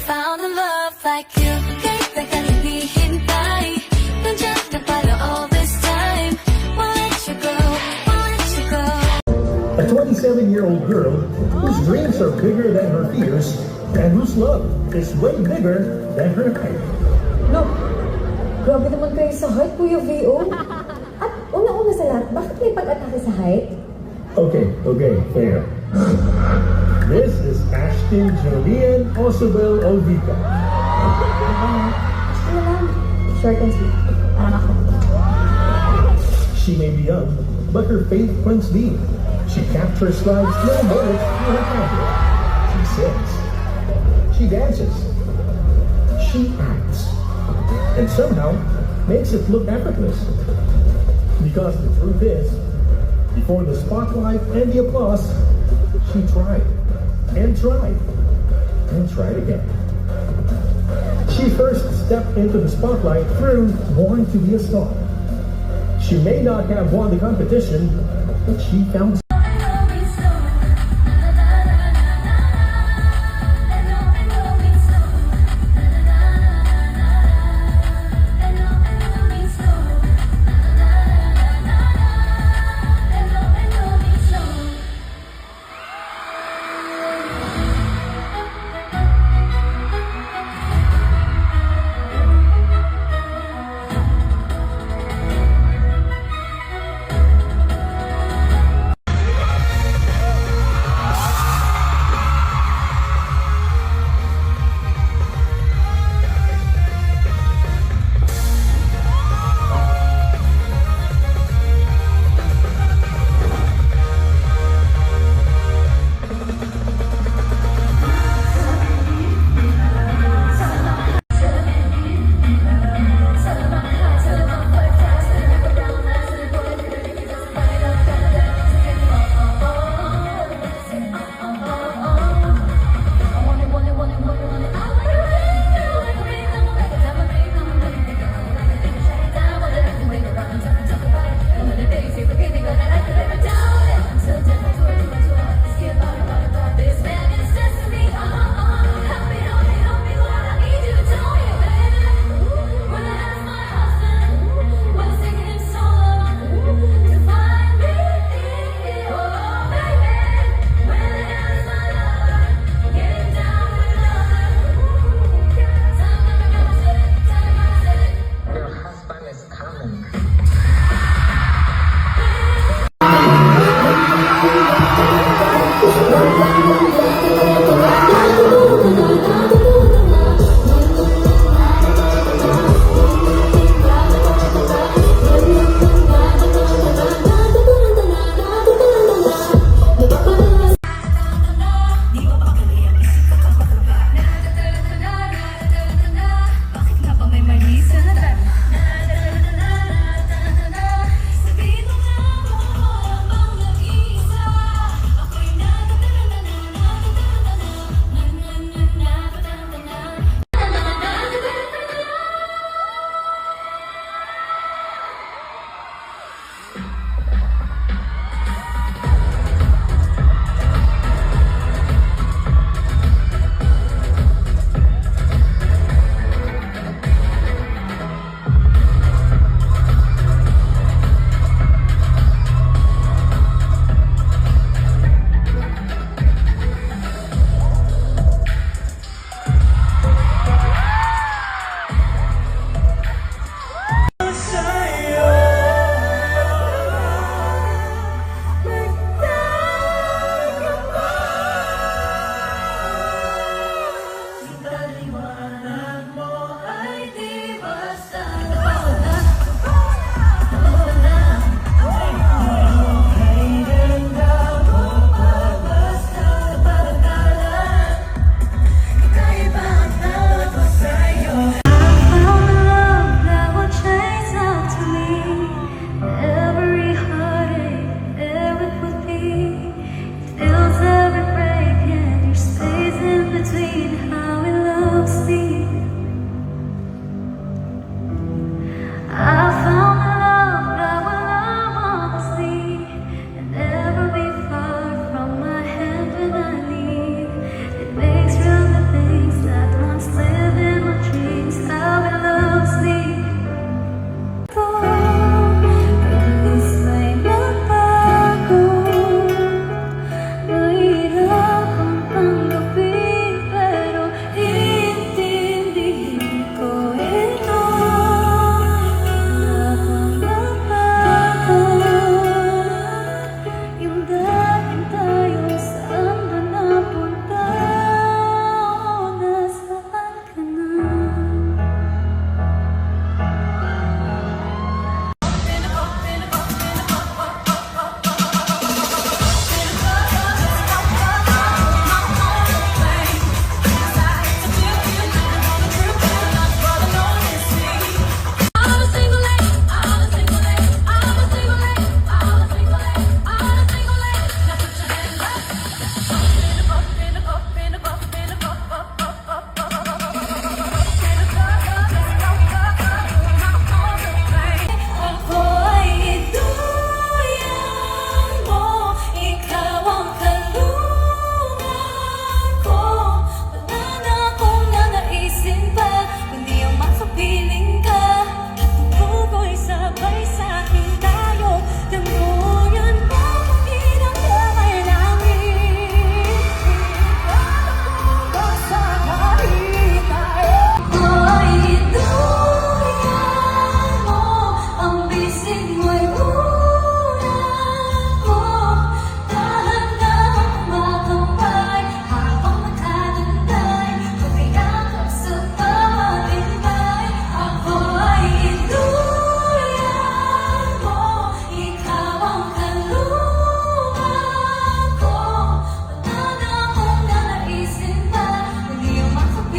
found a love like you. Kahit na kang hinihintay, nandiyan ka pala all this time. Won't let you go, won't let you go. A 27-year-old girl whose dreams are bigger than her fears and whose love is way bigger than her height. Look, grabe naman kayo sa height, Kuya V.O. At una-una sa lahat, bakit may pag-atake sa height? Okay, fair. This is Ashton Julian Osabel Olvica. Ano lang, short and sweet. Parang ako. She may be young, but her faith runs deep. She captures life's little moments through her camera. She sings. She dances. She acts. And somehow makes it look effortless. Because the truth is, before the spotlight and the applause, she tried and tried and tried again. She first stepped into the spotlight through Born to be a Star. She may not have won the competition, but she found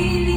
pinili